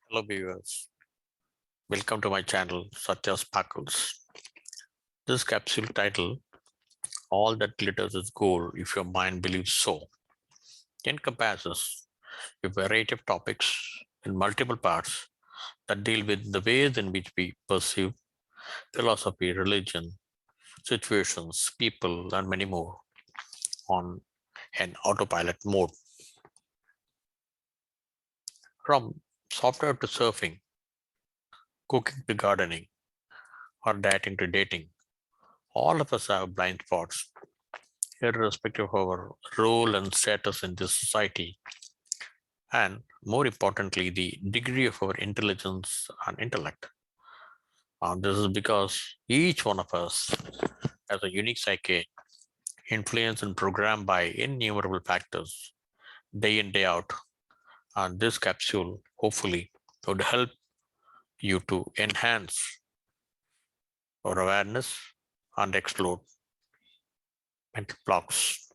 Hello viewers, welcome to my channel Satya Sparkles. This capsule title, All That Glitters is Gold If Your Mind Believes So, encompasses a variety of topics in multiple parts that deal with the ways in which we perceive philosophy, religion, situations, people, and many more on an autopilot mode. From software to surfing, cooking to gardening, or dieting to dating, all of us have blind spots irrespective of our role and status in this society, and more importantly, the degree of our intelligence and intellect. This is because each one of us has a unique psyche, influenced and programmed by innumerable factors, day in, day out. And this capsule, hopefully, would help you to enhance our awareness and explore mental blocks.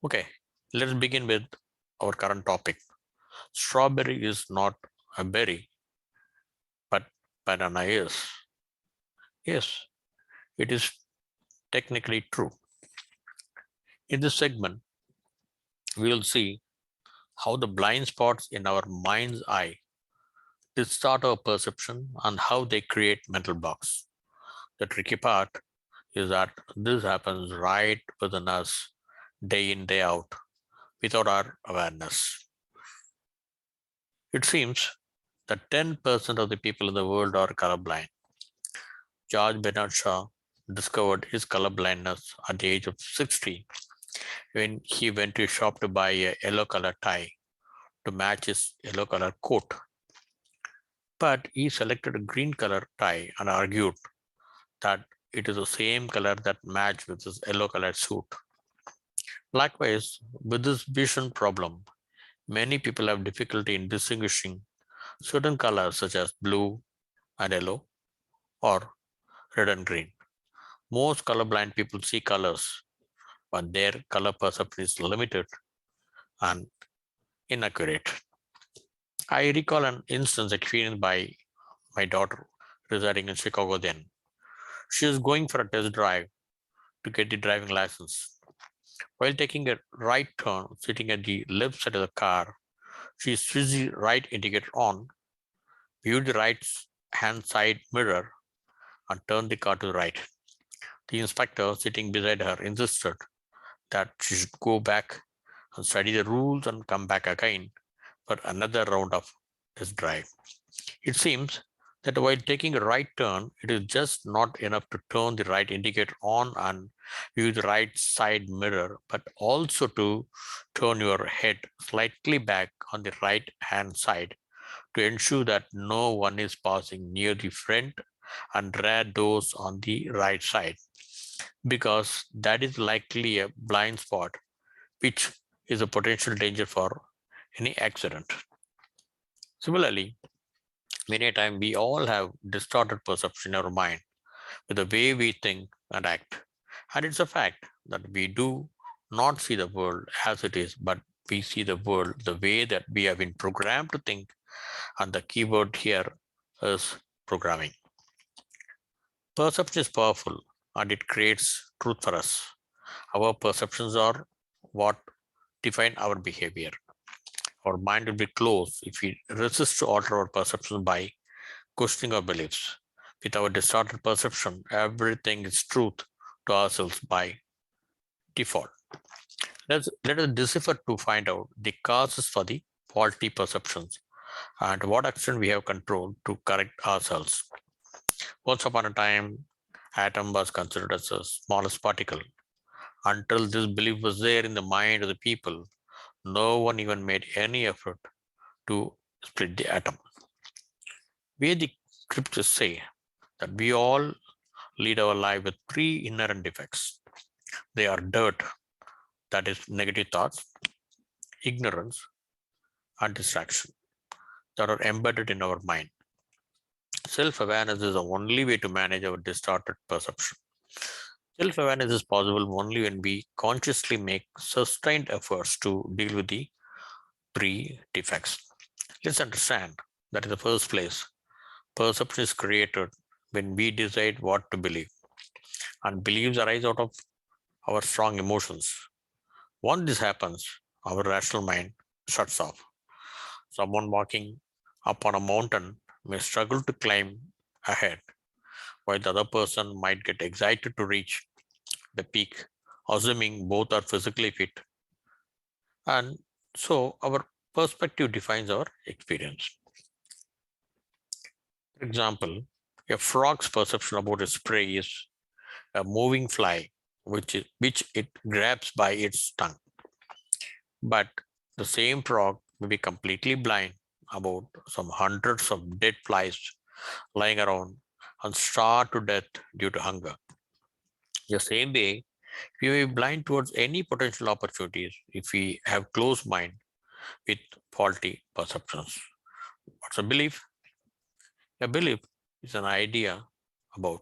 Okay, let's begin with our current topic. Strawberry is not a berry, but banana is. Yes, it is technically true. In this segment, we will see how the blind spots in our mind's eye distort our perception and how they create mental blocks. The tricky part is that this happens right within us, day in, day out, without our awareness. It seems that 10% of the people in the world are colorblind. George Bernard Shaw discovered his colorblindness at the age of 60 when he went to a shop to buy a yellow color tie to match his yellow color coat. But he selected a green color tie and argued that it is the same color that matched with his yellow colored suit. Likewise, with this vision problem, many people have difficulty in distinguishing certain colors such as blue and yellow or red and green. Most colorblind people see colors, but their color perception is limited and inaccurate. I recall an instance experienced by my daughter residing in Chicago then. She was going for a test drive to get the driving license. While taking a right turn, sitting at the left side of the car, she switched the right indicator on, viewed the right hand side mirror, and turned the car to the right. The inspector sitting beside her insisted that she should go back and study the rules and come back again for another round of test drive. It seems that while taking a right turn, it is just not enough to turn the right indicator on and view the right side mirror, but also to turn your head slightly back on the right hand side to ensure that no one is passing near the front and rear doors on the right side, because that is likely a blind spot, which is a potential danger for any accident. Similarly, many a time we all have distorted perception in our mind with the way we think and act. And it's a fact that we do not see the world as it is, but we see the world the way that we have been programmed to think. And the keyword here is programming. Perception is powerful and it creates truth for us. Our perceptions are what define our behavior. Our mind will be closed if we resist to alter our perception by questioning our beliefs. With our distorted perception, everything is truth to ourselves by default. Let us decipher to find out the causes for the faulty perceptions and what action we have control to correct ourselves. Once upon a time, atom was considered as the smallest particle. Until this belief was there in the mind of the people, no one even made any effort to split the atom. Vedic scriptures say that we all lead our life with three inherent defects. They are dirt, that is negative thoughts, ignorance, and distraction that are embedded in our mind. Self-awareness is the only way to manage our distorted perception. Self-awareness is possible only when we consciously make sustained efforts to deal with the three defects. Let's understand that in the first place, perception is created when we decide what to believe, and beliefs arise out of our strong emotions. Once this happens, our rational mind shuts off. Someone walking up on a mountain may struggle to climb ahead, while the other person might get excited to reach the peak, assuming both are physically fit. And so our perspective defines our experience. For example, a frog's perception about its prey is a moving fly, which it grabs by its tongue. But the same frog may be completely blind about some hundreds of dead flies lying around and starved to death due to hunger. The same way, we may be blind towards any potential opportunities if we have closed mind with faulty perceptions. What's a belief? A belief is an idea about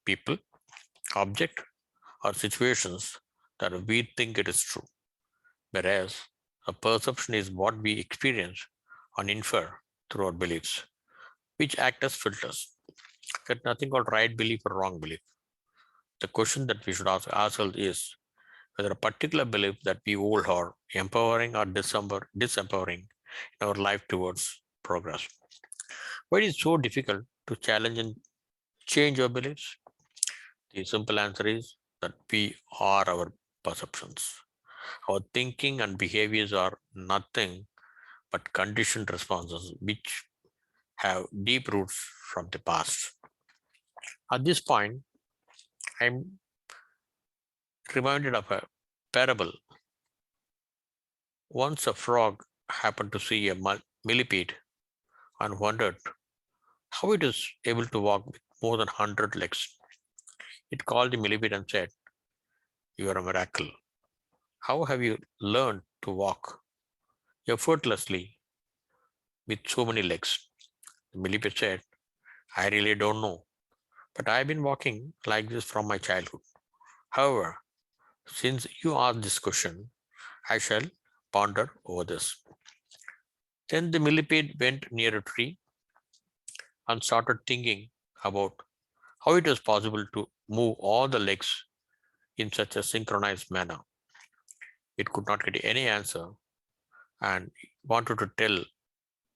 people, object, or situations that we think it is true, whereas a perception is what we experience and infer through our beliefs, which act as filters. There's nothing called right belief or wrong belief. The question that we should ask ourselves is whether a particular belief that we hold are empowering or disempowering in our life towards progress. Why is it so difficult to challenge and change our beliefs? The simple answer is that we are our perceptions. Our thinking and behaviors are nothing but conditioned responses which have deep roots from the past. At this point, I'm reminded of a parable. Once a frog happened to see a millipede and wondered how it is able to walk with more than 100 legs. It called the millipede and said, "You are a miracle. How have you learned to walk effortlessly with so many legs?" The millipede said, "I really don't know, but I've been walking like this from my childhood. However, since you asked this question, I shall ponder over this." Then the millipede went near a tree and started thinking about how it was possible to move all the legs in such a synchronized manner. It could not get any answer and wanted to tell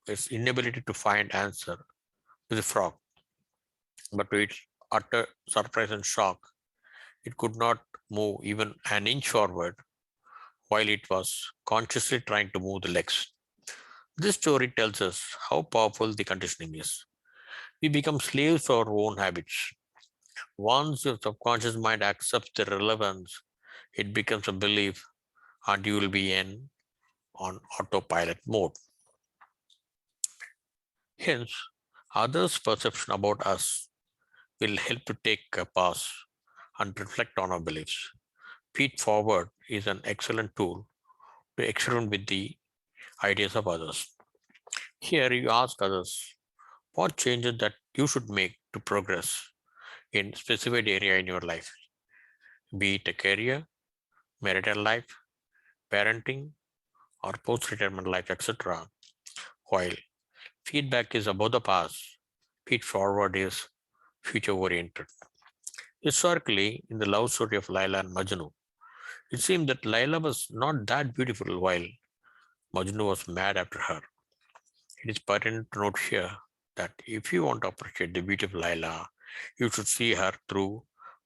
its inability to find answer to the frog. But to its utter surprise and shock, it could not move even an inch forward while it was consciously trying to move the legs. This story tells us how powerful the conditioning is. We become slaves to our own habits. Once your subconscious mind accepts the relevance, it becomes a belief and you will be in on autopilot mode. Hence, others' perception about us will help to take a pause and reflect on our beliefs. Feed forward is an excellent tool to experiment with the ideas of others. Here, you ask others what changes that you should make to progress in specific area in your life, be it a career, marital life, parenting, or post-retirement life, etc. While feedback is about the past, feed forward is future-oriented. Historically, in the love story of Laila and Majnu, it seemed that Laila was not that beautiful while Majnu was mad after her. It is pertinent to note here that if you want to appreciate the beauty of Laila, you should see her through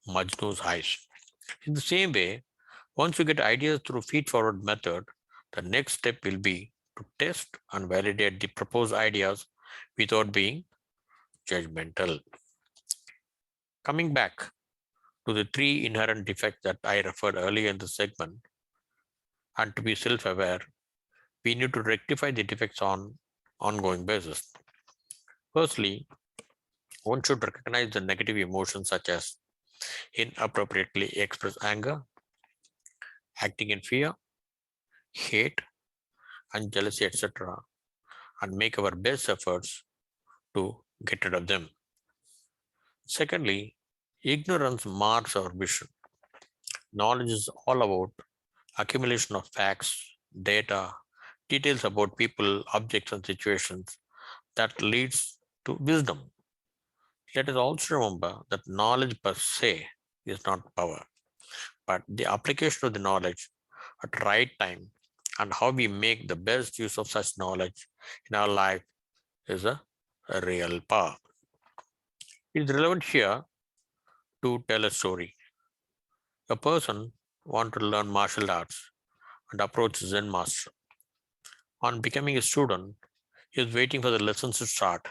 Majnu's eyes. In the same way, once you get ideas through feed-forward method, the next step will be to test and validate the proposed ideas without being judgmental. Coming back to the three inherent defects that I referred earlier in the segment, and to be self-aware, we need to rectify the defects on ongoing basis. Firstly, one should recognize the negative emotions such as inappropriately expressed anger, acting in fear, hate, and jealousy, etc., and make our best efforts to get rid of them. Secondly, ignorance marks our vision. Knowledge is all about accumulation of facts, data, details about people, objects, and situations, that leads to wisdom. Let us also remember that knowledge per se is not power, but the application of the knowledge at right time and how we make the best use of such knowledge in our life is a real power. It is relevant here to tell a story. A person wants to learn martial arts and approaches Zen master. On becoming a student, he is waiting for the lessons to start,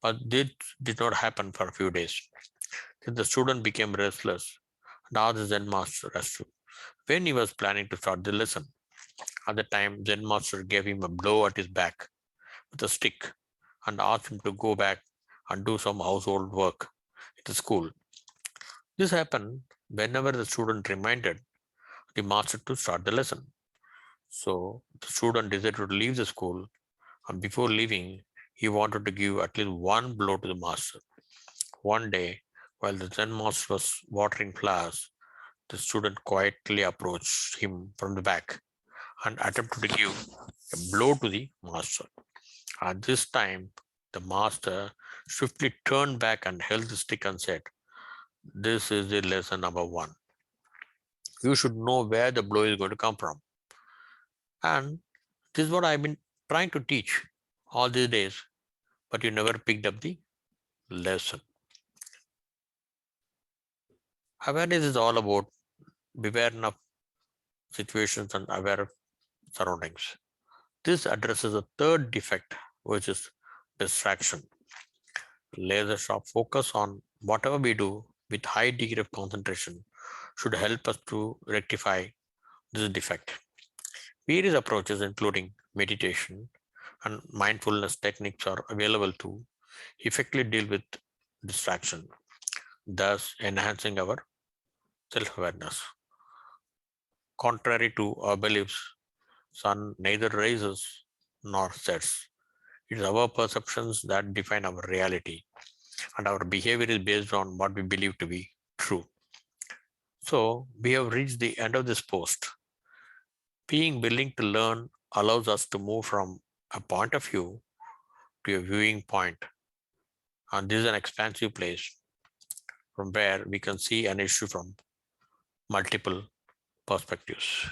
but this did not happen for a few days. Then the student became restless and asked the Zen master as to when he was planning to start the lesson. At the time, Zen master gave him a blow at his back with a stick and asked him to go back and do some household work at the school. This happened whenever the student reminded the master to start the lesson. So the student decided to leave the school, and before leaving, he wanted to give at least one blow to the master. One day, while the Zen master was watering flowers, the student quietly approached him from the back and attempted to give a blow to the master. At this time, the master swiftly turned back and held the stick and said, "This is the lesson number one. You should know where the blow is going to come from." And this is what I've been trying to teach all these days, but you never picked up the lesson. Awareness is all about beware of situations and aware of surroundings. This addresses a third defect, which is distraction. Laser sharp focus on whatever we do with high degree of concentration should help us to rectify this defect. Various approaches, including meditation and mindfulness techniques, are available to effectively deal with distraction, thus enhancing our self awareness. Contrary to our beliefs, sun neither rises nor sets. It is our perceptions that define our reality, and our behavior is based on what we believe to be true. So, we have reached the end of this post. Being willing to learn allows us to move from a point of view to a viewing point, and this is an expansive place from where we can see an issue from multiple perspectives.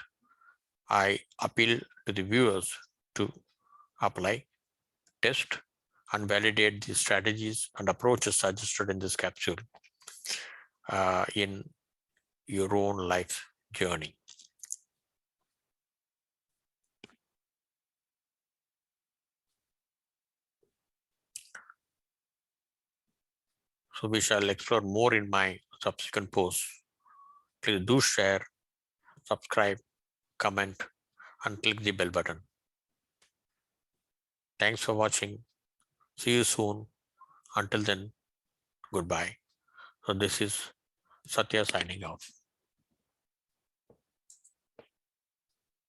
I appeal to the viewers to apply, test, and validate the strategies and approaches suggested in this capsule in your own life journey. So we shall explore more in my subsequent posts. Please do share, subscribe, comment, and click the bell button. Thanks for watching. See you soon. Until then, goodbye. So this is Satya signing off.